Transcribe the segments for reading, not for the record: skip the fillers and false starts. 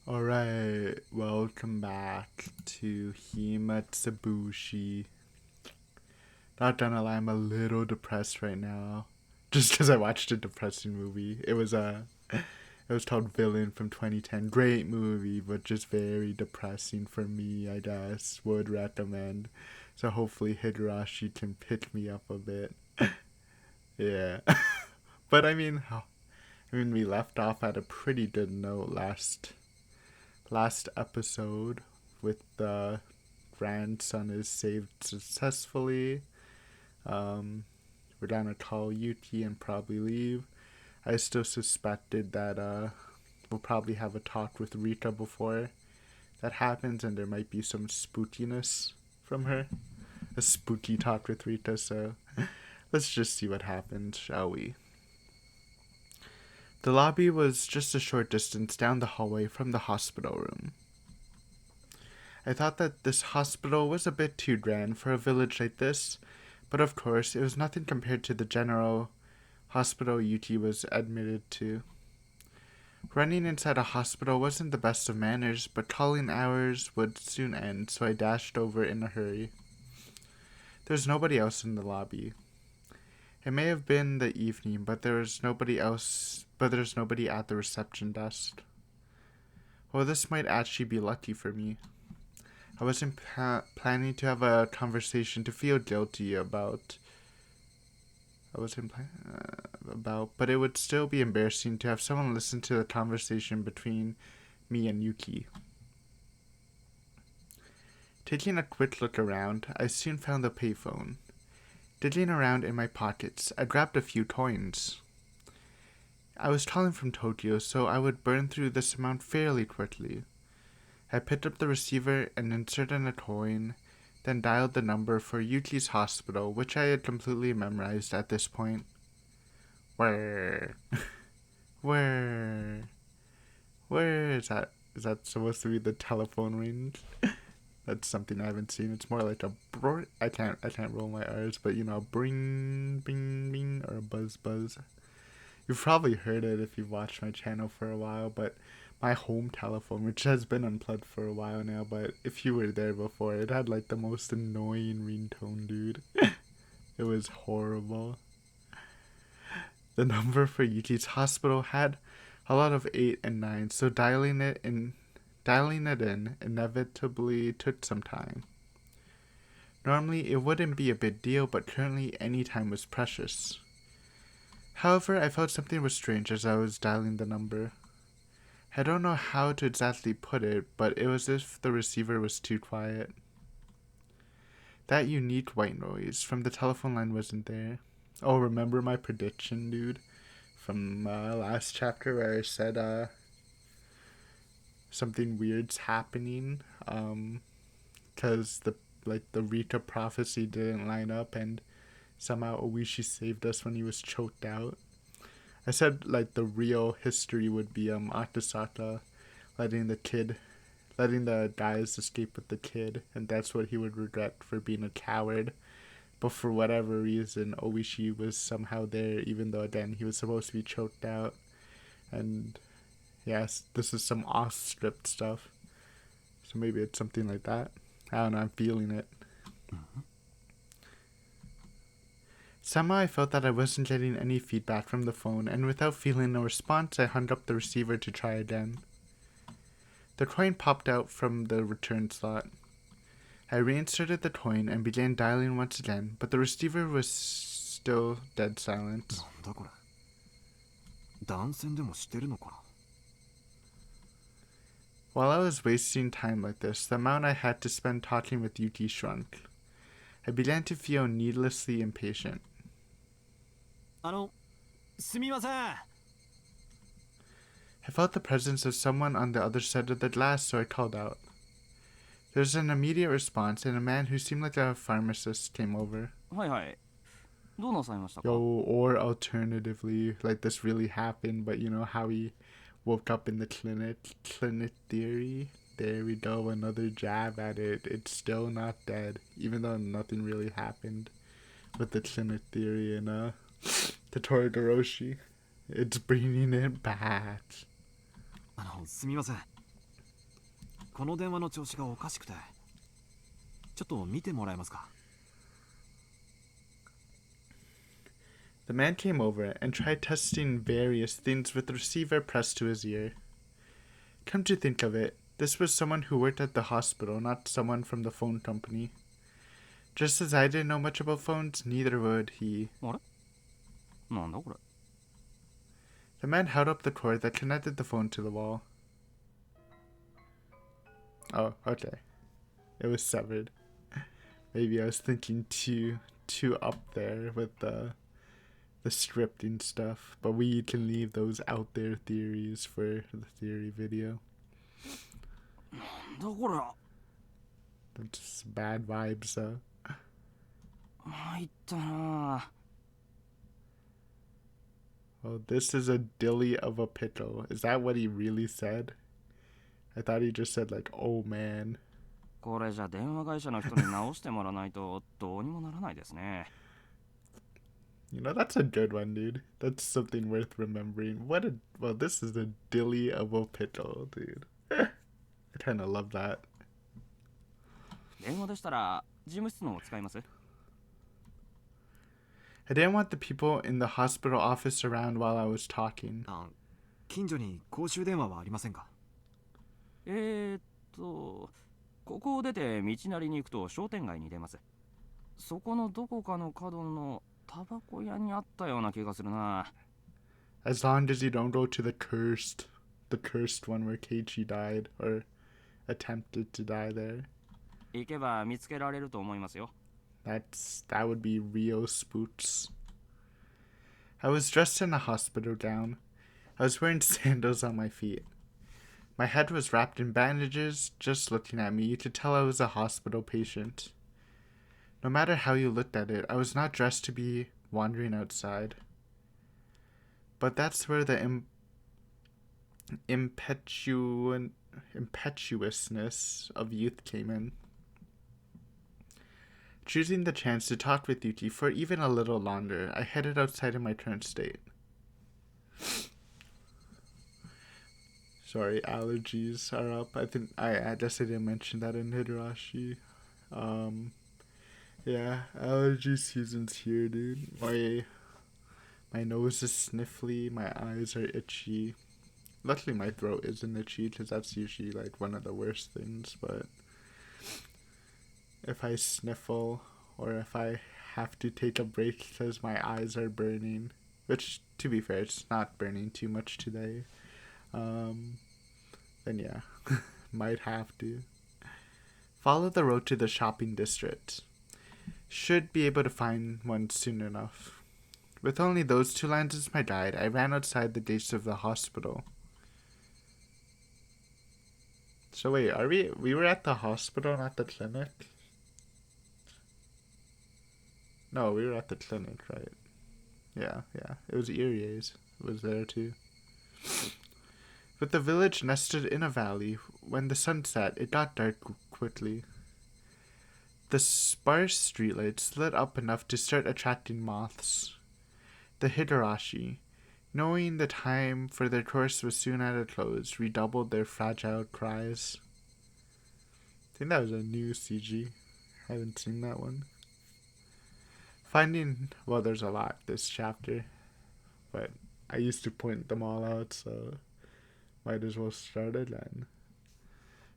Alright, welcome back to Himatsubushi. Not gonna lie, I'm a little depressed right now. Just because I watched a depressing movie. It was called Villain from 2010. Great movie, but just very depressing for me, I guess. Would recommend. So hopefully Higurashi can pick me up a bit. Yeah. But we left off at a pretty good note last episode with the grandson is saved successfully. We're gonna call Yuki and probably leave. I still suspected that we'll probably have a talk with Rika before that happens, and there might be some spookiness from her. A spooky talk with Rika, so let's just see what happens, shall we? The lobby was just a short distance down the hallway from the hospital room. I thought that this hospital was a bit too grand for a village like this, but of course it was nothing compared to the general hospital Yuki was admitted to. Running inside a hospital wasn't the best of manners, but calling hours would soon end, so I dashed over in a hurry. There was nobody else in the lobby. It may have been the evening, but there's nobody at the reception desk. Well, this might actually be lucky for me. I wasn't planning to have a conversation to feel guilty about. But it would still be embarrassing to have someone listen to the conversation between me and Yuki. Taking a quick look around, I soon found the payphone. Digging around in my pockets, I grabbed a few coins. I was calling from Tokyo, so I would burn through this amount fairly quickly. I picked up the receiver and inserted a coin, then dialed the number for Yuki's hospital, which I had completely memorized at this point. Where? Where? Where is that? Is that supposed to be the telephone ring? That's something I haven't seen. It's more like a brr. I can't roll my R's, but bring, bing, bing, or a buzz, buzz. You've probably heard it if you've watched my channel for a while, but my home telephone, which has been unplugged for a while now, but if you were there before, it had like the most annoying ringtone, dude. It was horrible. The number for Yuki's hospital had a lot of 8 and 9, so dialing it in inevitably took some time. Normally, it wouldn't be a big deal, but currently any time was precious. However, I felt something was strange as I was dialing the number. I don't know how to exactly put it, but it was as if the receiver was too quiet. That unique white noise from the telephone line wasn't there. Oh, remember my prediction, dude? From last chapter where I said something weird's happening, because the Rika prophecy didn't line up, and somehow Oishi saved us when he was choked out. I said like the real history would be Akasaka letting the guys escape with the kid, and that's what he would regret for being a coward. But for whatever reason, Oishi was somehow there, even though again he was supposed to be choked out. And yes, this is some off script stuff. So maybe it's something like that. I don't know, I'm feeling it. Somehow I felt that I wasn't getting any feedback from the phone, and without feeling a response, I hung up the receiver to try again. The coin popped out from the return slot. I reinserted the coin and began dialing once again, but the receiver was still dead silent. While I was wasting time like this, the amount I had to spend talking with Yuki shrunk. I began to feel needlessly impatient. I felt the presence of someone on the other side of the glass, so I called out. There was an immediate response, and a man who seemed like a pharmacist came over. Yo, or alternatively, like this really happened, but you know how he woke up in the clinic theory? There we go, another jab at it. It's still not dead, even though nothing really happened with the clinic theory and the Toragoroshi. It's bringing it back. この電話の調子がおかしくて。ちょっと見てもらえますか？ The man came over and tried testing various things with the receiver pressed to his ear. Come to think of it, this was someone who worked at the hospital, not someone from the phone company. Just as I didn't know much about phones, neither would he. あれなんだこれ。 The man held up the cord that connected the phone to the wall. Oh, okay. It was severed. Maybe I was thinking too up there with the scripting stuff, but we can leave those out there theories for the theory video. なんだこれ。 That's bad vibes, though. 参ったな。 Well, this is a dilly of a pickle. Is that what he really said? I thought he just said, like, oh man. これじゃ電話会社の人に直してもらわないとどうにもならないですね。 You know, that's a good one, dude. That's something worth remembering. Well, this is a dilly of a pickle, dude. I kind of love that. 電話でしたら事務室のを使います？ I didn't want the people in the hospital office around while I was talking. 近所に公衆電話はありませんか？ここを出て道なりに行くと商店街に出ます。そこのどこかの角のタバコ屋にあったような気がするな。 As long as you don't go to the cursed one where Keiichi died, or attempted to die there. 行けば見つけられると思いますよ。 That would be real spooks. I was dressed in a hospital gown. I was wearing sandals on my feet. My head was wrapped in bandages. Just looking at me, you could tell I was a hospital patient. No matter how you looked at it, I was not dressed to be wandering outside. But that's where the impetuousness of youth came in. Choosing the chance to talk with Yuki for even a little longer, I headed outside in my current state. Sorry, allergies are up. I guess I didn't mention that in Higurashi. Yeah, allergy season's here, dude. My nose is sniffly, my eyes are itchy. Luckily my throat isn't itchy, because that's usually like one of the worst things, but if I sniffle or if I have to take a break because my eyes are burning, which, to be fair, it's not burning too much today, then yeah, might have to. Follow the road to the shopping district. Should be able to find one soon enough. With only those 2 lines as my guide, I ran outside the gates of the hospital. So wait, we were at the hospital, not the clinic? No, we were at the clinic, right? Yeah. It was Erie's. It was there too. With the village nested in a valley, when the sun set, it got dark quickly. The sparse streetlights lit up enough to start attracting moths. The Higurashi, knowing the time for their course was soon at a close, redoubled their fragile cries. I think that was a new CG. I haven't seen that one. Well, there's a lot this chapter, but I used to point them all out, so might as well start again.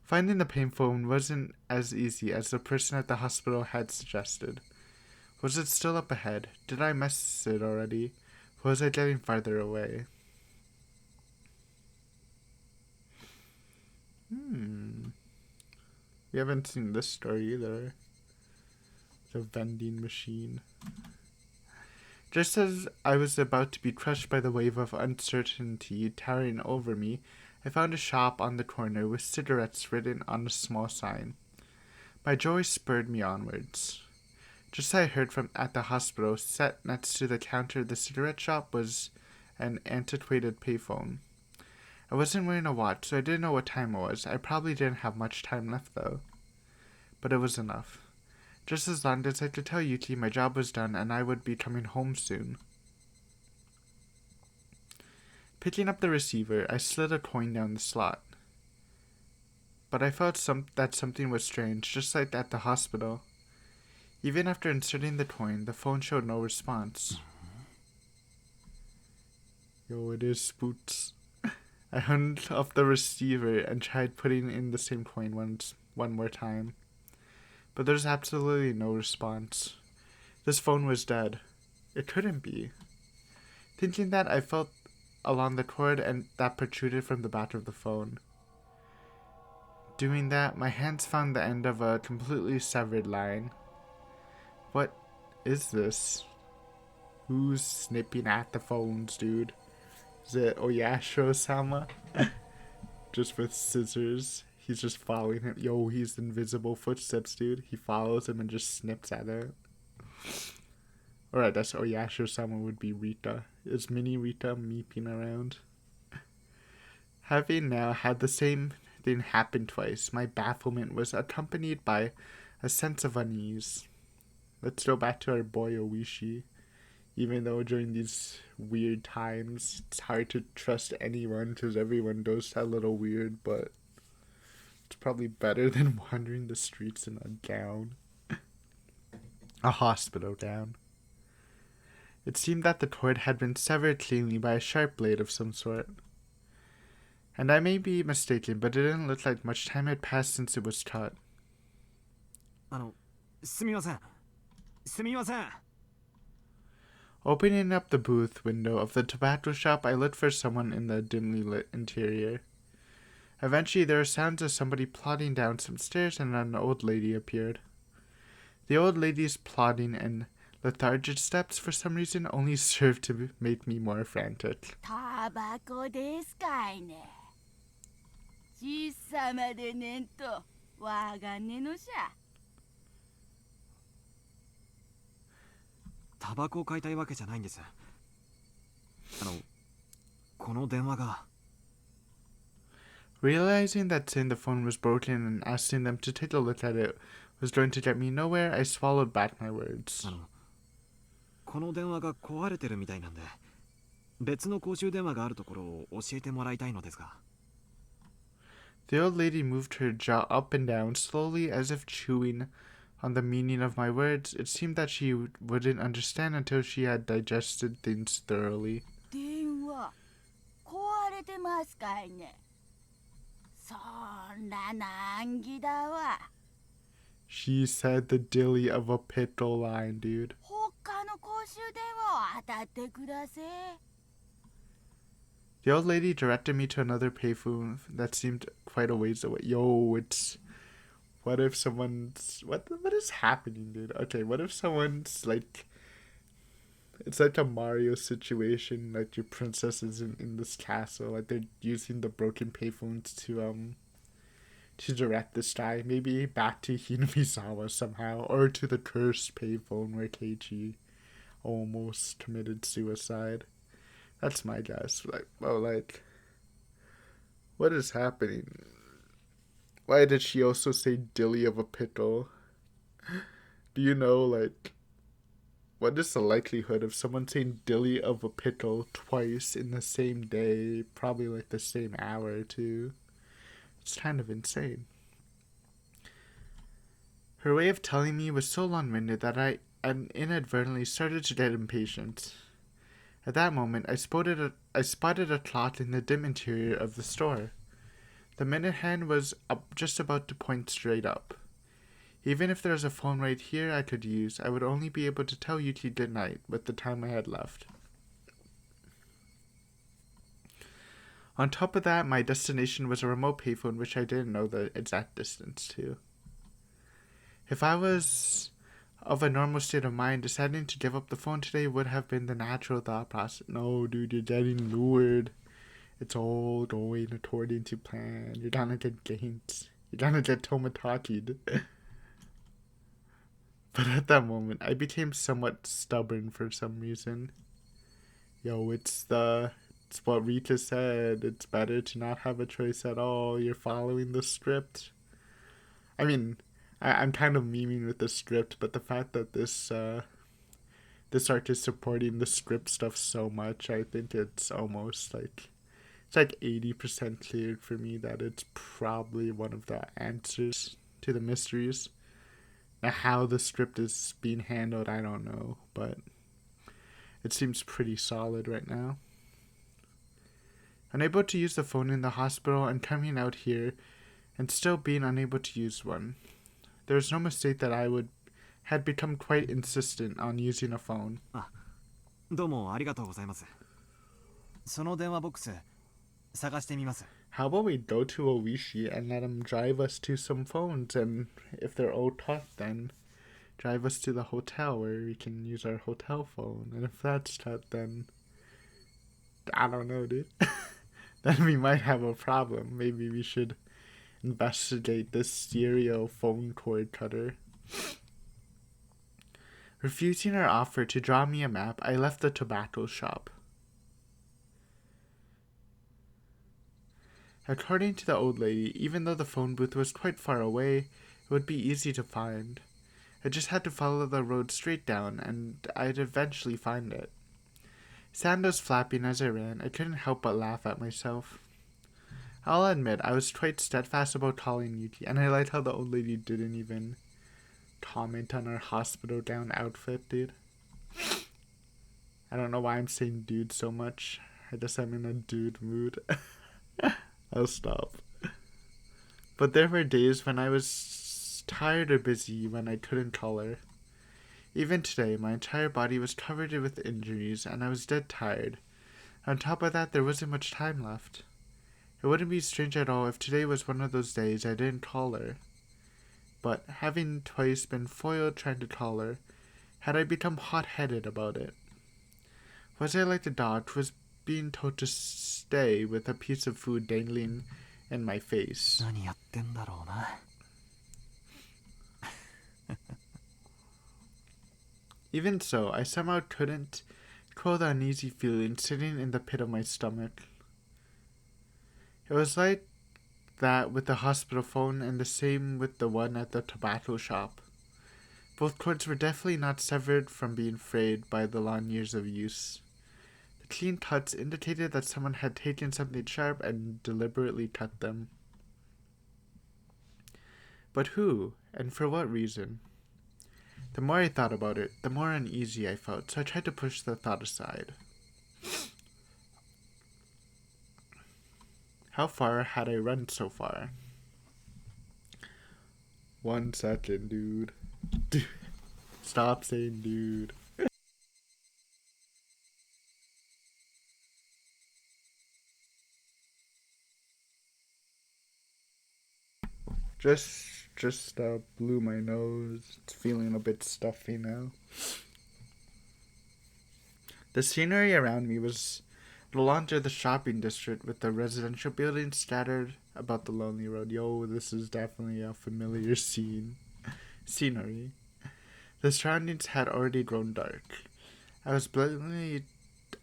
Finding the payphone wasn't as easy as the person at the hospital had suggested. Was it still up ahead? Did I miss it already? Was I getting farther away? We haven't seen this story either. The vending machine. Just as I was about to be crushed by the wave of uncertainty towering over me, I found a shop on the corner with cigarettes written on a small sign. My joy spurred me onwards. Just as I heard from at the hospital, set next to the counter of the cigarette shop was an antiquated payphone. I wasn't wearing a watch, so I didn't know what time it was. I probably didn't have much time left, though. But it was enough. Just as long as I could tell Yuki my job was done and I would be coming home soon. Picking up the receiver, I slid a coin down the slot. but I felt that something was strange, just like at the hospital. Even after inserting the coin, the phone showed no response. Yo, it is spoots. I hung up the receiver and tried putting in the same coin one more time. But there's absolutely no response. This phone was dead. It couldn't be. Thinking that, I felt along the cord and that protruded from the back of the phone. Doing that, my hands found the end of a completely severed line. What is this? Who's snipping at the phones, dude? Is it Oyashiro-sama? Just with scissors. He's just following him. Yo, he's invisible footsteps, dude. He follows him and just snips at it. Alright, that's Oyashiro-sama would be Rita. Is Mini Rita meeping around? Having now had the same thing happen twice, my bafflement was accompanied by a sense of unease. Let's go back to our boy Oishi. Even though during these weird times, it's hard to trust anyone because everyone goes a little weird, but it's probably better than wandering the streets in a gown. A hospital gown. It seemed that the cord had been severed cleanly by a sharp blade of some sort. And I may be mistaken, but it didn't look like much time had passed since it was cut. すみません。すみません。 Opening up the booth window of the tobacco shop, I looked for someone in the dimly lit interior. Eventually, there were sounds of somebody plodding down some stairs, and an old lady appeared. The old lady's plodding and lethargic steps, for some reason, only served to make me more frantic. タバコですかいね。小さまでねんとわがねのしゃ。タバコを買いたいわけじゃないんです。この電話が。 Realizing that saying the phone was broken and asking them to take a look at it was going to get me nowhere, I swallowed back my words. この電話が壊れてるみたいなんで、別の公衆電話があるところを教えてもらいたいのですが。 The old lady moved her jaw up and down slowly as if chewing on the meaning of my words. It seemed that she wouldn't understand until she had digested things thoroughly. 電話壊れてますかいね。そんな難儀だわ。 She said the dilly of a pickle line, dude. 他の公衆電話を当たってください。 The old lady directed me to another payphone that seemed quite a ways away. Yo, it's... What if someone's... What is happening, dude? Okay, what if someone's, like... It's like a Mario situation, like your princess is in this castle, like they're using the broken payphones to direct this guy, maybe back to Hinamizawa somehow, or to the cursed payphone where Keiichi almost committed suicide. That's my guess. Like, well, like, what is happening? Why did she also say dilly of a pickle? Do you know, like, what is the likelihood of someone saying dilly of a pickle twice in the same day? Probably like the same hour, too. It's kind of insane. Her way of telling me was so long-winded that I inadvertently started to get impatient. At that moment, I spotted a clock in the dim interior of the store. The minute hand was just about to point straight up. Even if there was a phone right here I could use, I would only be able to tell Yuki good night with the time I had left. On top of that, my destination was a remote payphone which I didn't know the exact distance to. If I was of a normal state of mind, deciding to give up the phone today would have been the natural thought process. No, dude, you're getting lured. It's all going according to plan. You're gonna get ganked. You're gonna get Tomataki'd. But at that moment, I became somewhat stubborn for some reason. Yo, it's what Rita said. It's better to not have a choice at all. You're following the script. I mean, I'm kind of memeing with the script, but the fact that this arc is supporting the script stuff so much, I think it's almost like It's like 80% cleared for me that it's probably one of the answers to the mysteries. Now, how the script is being handled, I don't know, but it seems pretty solid right now. Unable to use the phone in the hospital and coming out here and still being unable to use one. There was no mistake that I had become quite insistent on using a phone. どうもありがとうございます。その電話ボックス探してみます。 How about we go to Oishi and let him drive us to some phones, and if they're all tough, then drive us to the hotel where we can use our hotel phone. And if that's tough, then I don't know, dude. Then we might have a problem. Maybe we should investigate this stereo phone cord cutter. Refusing her offer to draw me a map, I left the tobacco shop. According to the old lady, even though the phone booth was quite far away, it would be easy to find. I just had to follow the road straight down, and I'd eventually find it. Sandals flapping as I ran, I couldn't help but laugh at myself. I'll admit, I was quite steadfast about calling Yuki, and I liked how the old lady didn't even comment on our hospital gown outfit, dude. I don't know why I'm saying dude so much. I guess I'm in a dude mood. I'll stop. But there were days when I was tired or busy when I couldn't call her. Even today, my entire body was covered with injuries and I was dead tired. On top of that, there wasn't much time left. It wouldn't be strange at all if today was one of those days I didn't call her. But having twice been foiled trying to call her, had I become hot-headed about it? Was I like the dog who was being told to stay with a piece of food dangling in my face? 何やってんだろうな。 Even so, I somehow couldn't quell the uneasy feeling sitting in the pit of my stomach. It was like that with the hospital phone and the same with the one at the tobacco shop. Both cords were definitely not severed from being frayed by the long years of use. The clean cuts indicated that someone had taken something sharp and deliberately cut them. But who, and for what reason? The more I thought about it, the more uneasy I felt, so I tried to push the thought aside. How far had I run so far? 1 second, dude. Stop saying dude. Just blew my nose. It's feeling a bit stuffy now. The scenery around me was no longer the shopping district with the residential buildings scattered about the lonely road. Yo, this is definitely a familiar scenery. The surroundings had already grown dark. I was blatantly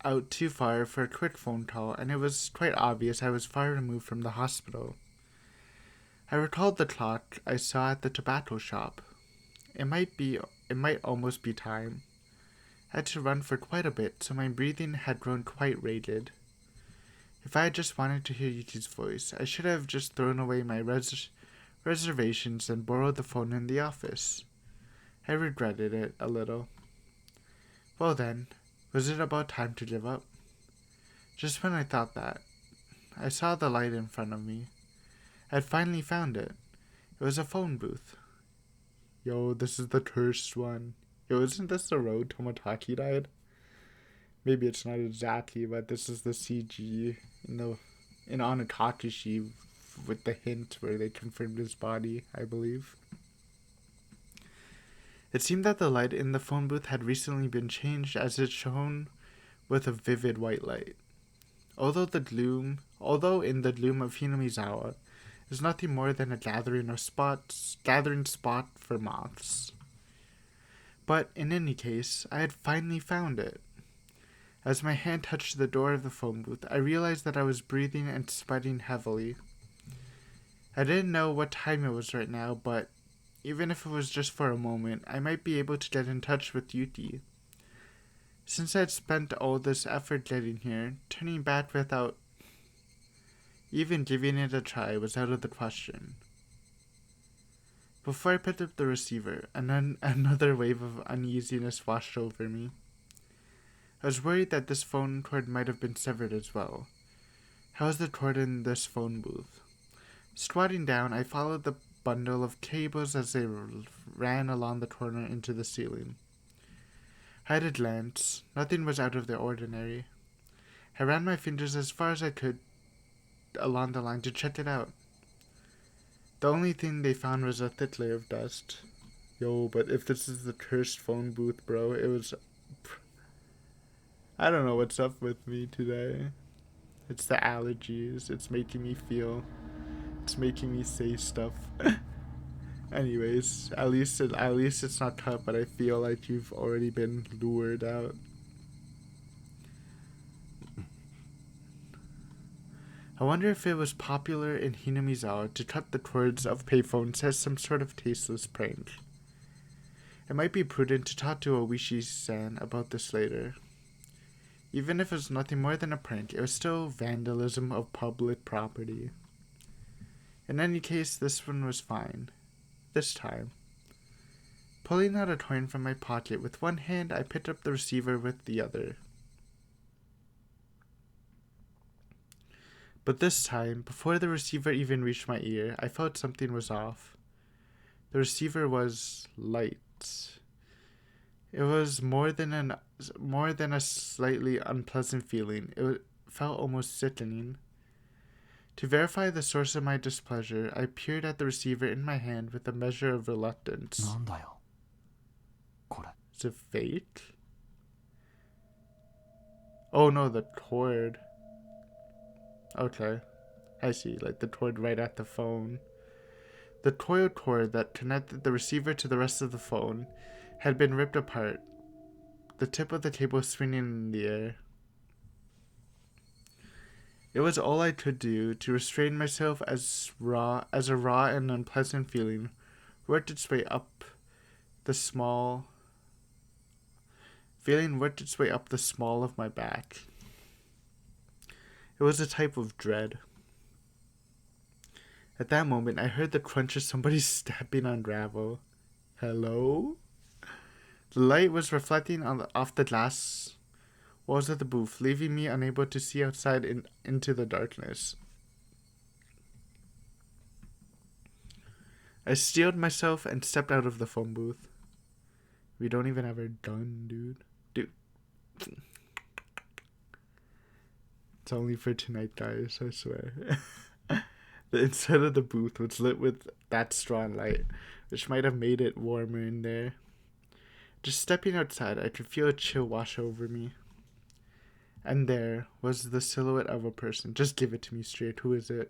out too far for a quick phone call, and it was quite obvious I was far removed from the hospital. I recalled the clock I saw at the tobacco shop. It might almost be time. I had to run for quite a bit, so my breathing had grown quite ragged. If I had just wanted to hear Yuki's voice, I should have just thrown away my reservations and borrowed the phone in the office. I regretted it a little. Well then, was it about time to give up? Just when I thought that, I saw the light in front of me. I had finally found it. It was a phone booth. Yo, this is the cursed one. Yo, isn't this the road Tomotaki died? Maybe it's not exactly, but this is the CG in Onakakushi with the hint where they confirmed his body, I believe. It seemed that the light in the phone booth had recently been changed as it shone with a vivid white light. Although in the gloom of Hinamizawa is nothing more than a gathering spot for moths. But in any case, I had finally found it. As my hand touched the door of the phone booth, I realized that I was breathing and sweating heavily. I didn't know what time it was right now, but even if it was just for a moment, I might be able to get in touch with Yuki. Since I had spent all this effort getting here, turning back without Even giving it a try was out of the question. Before I picked up the receiver, another wave of uneasiness washed over me. I was worried that this phone cord might have been severed as well. How was the cord in this phone booth? Squatting down, I followed the bundle of cables as they ran along the corner into the ceiling. I had a glance. Nothing was out of the ordinary. I ran my fingers as far as I could along the line to check it out. The only thing they found was a thick layer of dust. Yo, but if this is the cursed phone booth, bro, it was... I don't know what's up with me today. It's the allergies. It's making me feel... It's making me say stuff. Anyways, at least it's not cut, but I feel like you've already been lured out. I wonder if it was popular in Hinamizawa to cut the cords of payphones as some sort of tasteless prank. It might be prudent to talk to Oishi-san about this later. Even if it was nothing more than a prank, it was still vandalism of public property. In any case, this one was fine. This time. Pulling out a coin from my pocket with one hand, I picked up the receiver with the other. But this time, before the receiver even reached my ear, I felt something was off. The receiver was light. It was more than a slightly unpleasant feeling. It felt almost sickening. To verify the source of my displeasure, I peered at the receiver in my hand with a measure of reluctance. なんだよこれ Is it fake? Oh no, the cord. Okay. I see, like the cord right at the phone. The coiled cord that connected the receiver to the rest of the phone had been ripped apart, the tip of the cable swinging in the air. It was all I could do to restrain myself as a raw and unpleasant feeling worked its way up the small of my back. It was a type of dread. At that moment, I heard the crunch of somebody stepping on gravel. Hello? The light was reflecting off the glass walls of the booth, leaving me unable to see outside into the darkness. I steeled myself and stepped out of the phone booth. We don't even have our gun, dude. It's only for tonight, guys, I swear. The inside of the booth was lit with that strong light, which might have made it warmer in there. Just stepping outside, I could feel a chill wash over me. And there was the silhouette of a person. Just give it to me straight. Who is it?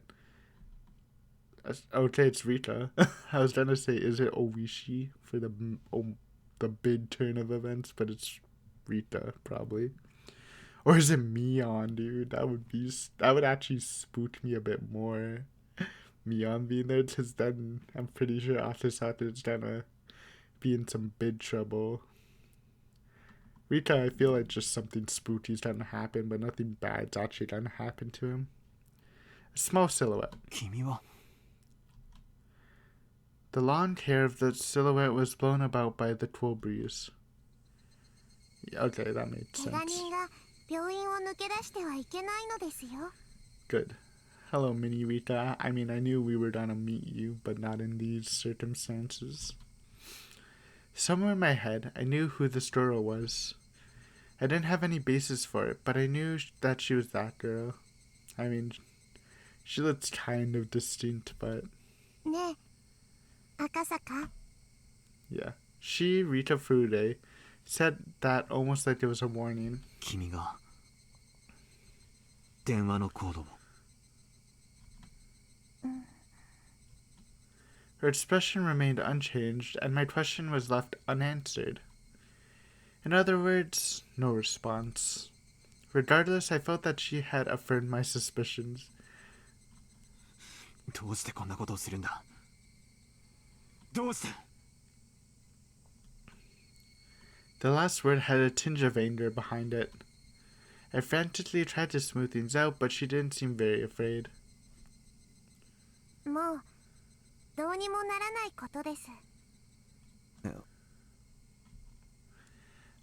Okay, it's Rita. I was gonna say, is it Oishi for the big turn of events, but it's Rita, probably. Or is it Mion, dude? That would actually spook me a bit more. Mion being there, because then I'm pretty sure After is gonna be in some big trouble. Rita, I feel like just something spooky's gonna happen, but nothing bad's actually gonna happen to him. A small silhouette. 君は The long hair of the silhouette was blown about by the cool breeze. Yeah, okay, that made 怪我 sense. 人が病院を抜け出してはいけないのですよ Good. Hello, Mini Rita. I mean, I knew we were gonna meet you, but not in these circumstances. Somewhere in my head, I knew who this girl was. I didn't have any basis for it, but I knew that she was that girl. I mean, she looks kind of distinct, but ねえ赤坂 yeah. She, Rita Furude, said that almost like it was a warning. 君が電話のコードを Her expression remained unchanged, and my question was left unanswered. In other words, no response. Regardless, I felt that she had affirmed my suspicions. どうしてこんなことをするんだどうして The last word had a tinge of anger behind it. I frantically tried to smooth things out, but she didn't seem very afraid. もうどうにもならないことです。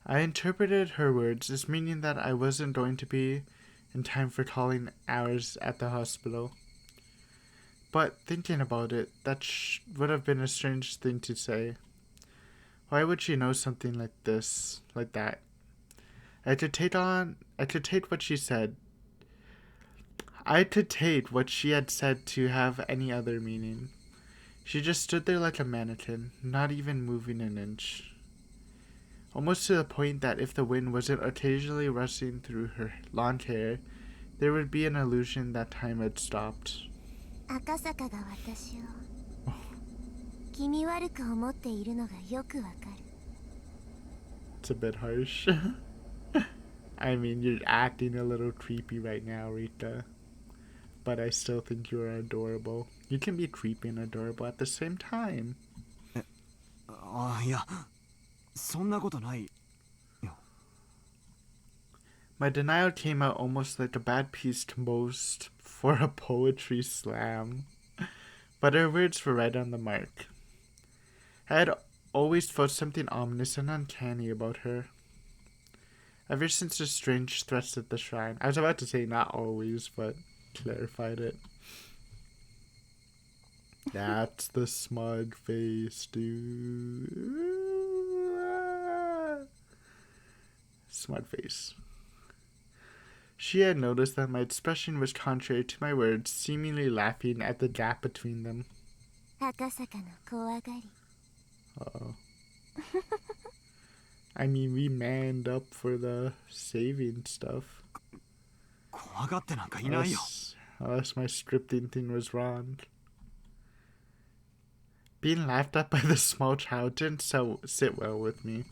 I interpreted her words as meaning that I wasn't going to be in time for calling hours at the hospital. But thinking about it, that would have been a strange thing to say. Why would she know something like this, like that? I could take what she said. I could take what she had said to have any other meaning. She just stood there like a mannequin, not even moving an inch. Almost to the point that if the wind wasn't occasionally rushing through her long hair, there would be an illusion that time had stopped. 赤坂が私を気味悪く思っているのがよくわかる。 It's a bit harsh. I mean, you're acting a little creepy right now, Rika. But I still think you're adorable. You can be creepy and adorable at the same time. あ、いや、そんなことないよ。 My denial came out almost like a bad piece composed for a poetry slam. But her words were right on the mark. I had always felt something ominous and uncanny about her. Ever since the strange threats at the shrine. I was about to say not always, but clarified it. That's the smug face, dude. Smug face. She had noticed that my expression was contrary to my words, seemingly laughing at the gap between them. 赤坂の怖がり。 Uh-oh. I mean, we manned up for the saving stuff. 怖がってなんかいないよ。 Unless my scripting thing was wrong. Being laughed at by the small child didn't sit well with me.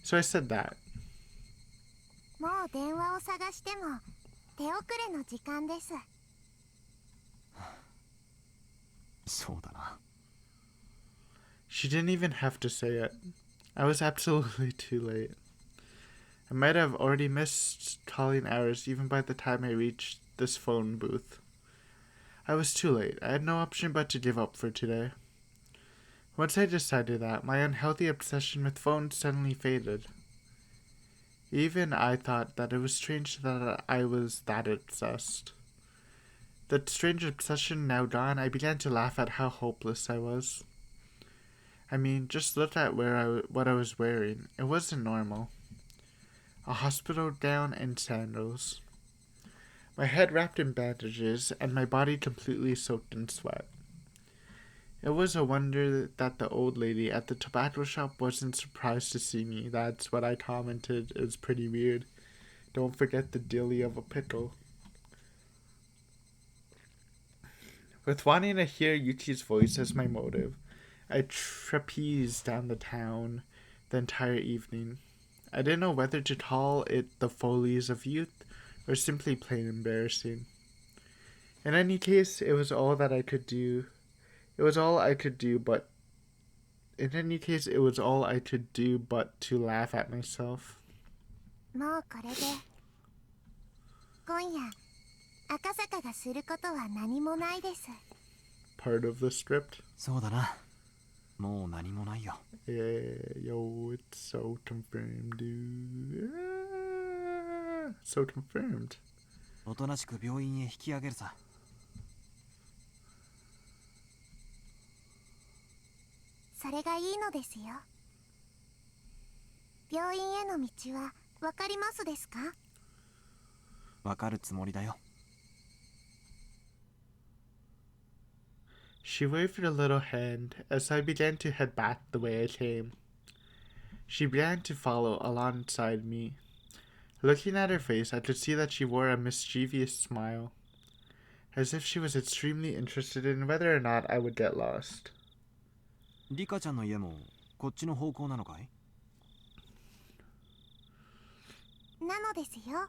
So I said that. もう電話を探しても手遅れの時間です。 そうだな。 She didn't even have to say it. I was absolutely too late. I might have already missed calling hours even by the time I reached this phone booth. I was too late. I had no option but to give up for today. Once I decided that, my unhealthy obsession with phones suddenly faded. Even I thought that it was strange that I was that obsessed. That strange obsession now gone, I began to laugh at how hopeless I was. I mean, just look at what I was wearing. It wasn't normal. A hospital gown and sandals. My head wrapped in bandages and my body completely soaked in sweat. It was a wonder that the old lady at the tobacco shop wasn't surprised to see me. That's what I commented. It was pretty weird. Don't forget the dilly of a pickle. With wanting to hear Yuki's voice as my motive, I trapezed down the town the entire evening. I didn't know whether to call it the follies of youth or simply plain embarrassing. In any case, it was all I could do but to laugh at myself. もうこれで今夜赤坂がすることは何もないです。 Part of the script. そうだな。もう何もないよ。 Yeah, yo, it's so confirmed, dude. So confirmed. おとなしく病院へ引き上げるさ。それがいいのですよ。病院への道はわかりますですか？わかるつもりだよ。 She waved a little hand as I began to head back the way I came. She began to follow alongside me. Looking at her face, I could see that she wore a mischievous smile, as if she was extremely interested in whether or not I would get lost. リカちゃんの家もこっちの方向なのかい？なのですよ。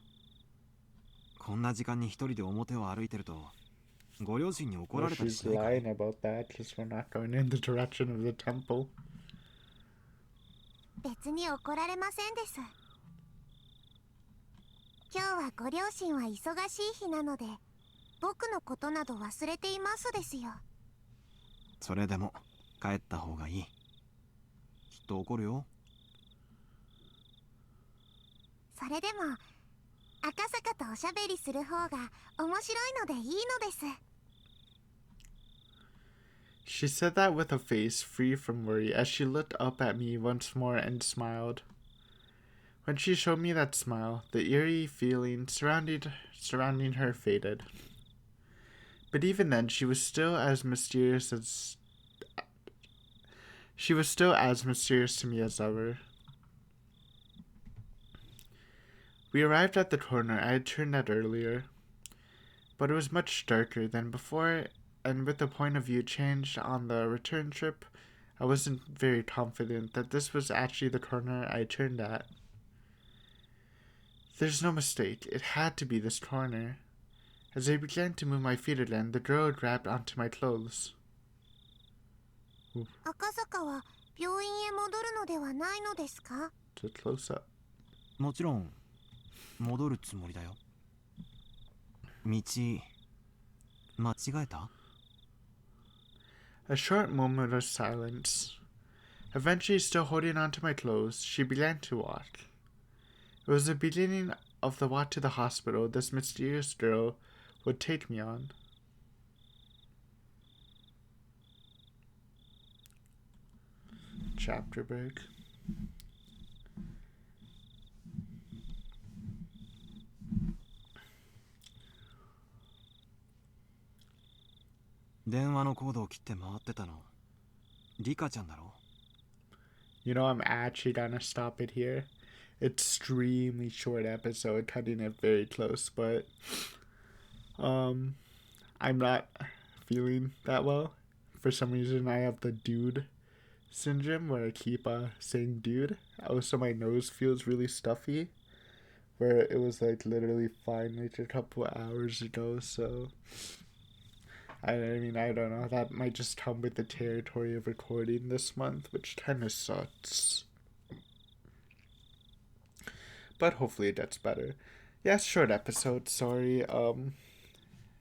こんな時間に一人で表を歩いてるとご両親に怒ら Well, れたり she's しないかい？ lying about that because we're not going in the direction of the temple. 別に怒られませんです。今日はご両親は忙しい日なので僕のことなど忘れていますですよ。それでも帰った方がいい。きっと怒るよ。それでも赤坂とおしゃべりする方が面白いのでいいのです。 She said that with a face free from worry as she looked up at me once more and smiled. When she showed me that smile, the eerie feeling surrounding her faded. But even then, she was still as mysterious to me as ever. We arrived at the corner I had turned at earlier, but it was much darker than before, and with the point of view changed on the return trip, I wasn't very confident that this was actually the corner I turned at. There's no mistake, it had to be this corner. As I began to move my feet again, the girl grabbed onto my clothes. 赤坂は病院へ戻るのではないのですか？ It's a close up. もちろん戻るつもりだよ。道間違えた？ A short moment of silence. Eventually, still holding onto my clothes, she began to walk. It was the beginning of the walk to the hospital this mysterious girl would take me on. Chapter break. 電話のコードを切って回ってたのリカちゃんだろ？ You know, I'm actually gonna stop it here. Extremely short episode, cutting it very close, but I'm not feeling that well. For some reason, I have the dude syndrome where I keep saying dude. Also, my nose feels really stuffy, where it was like literally fine like a couple hours ago. So I mean, I don't know. That might just come with the territory of recording this month, which kind of sucks. But hopefully it gets better. Yeah, short episode. Sorry.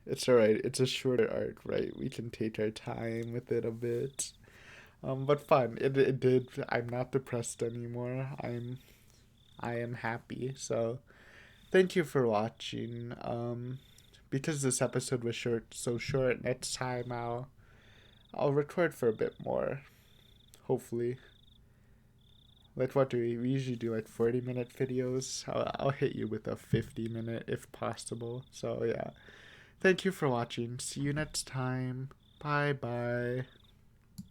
It's alright. It's a shorter arc, right? We can take our time with it a bit. But fun. It did. I'm not depressed anymore. I am happy. So, thank you for watching. Because this episode was so short, next time I'll record for a bit more. Hopefully. Like, what do we usually do? Like 40-minute videos? I'll hit you with a 50-minute if possible. So, yeah. Thank you for watching. See you next time. Bye bye.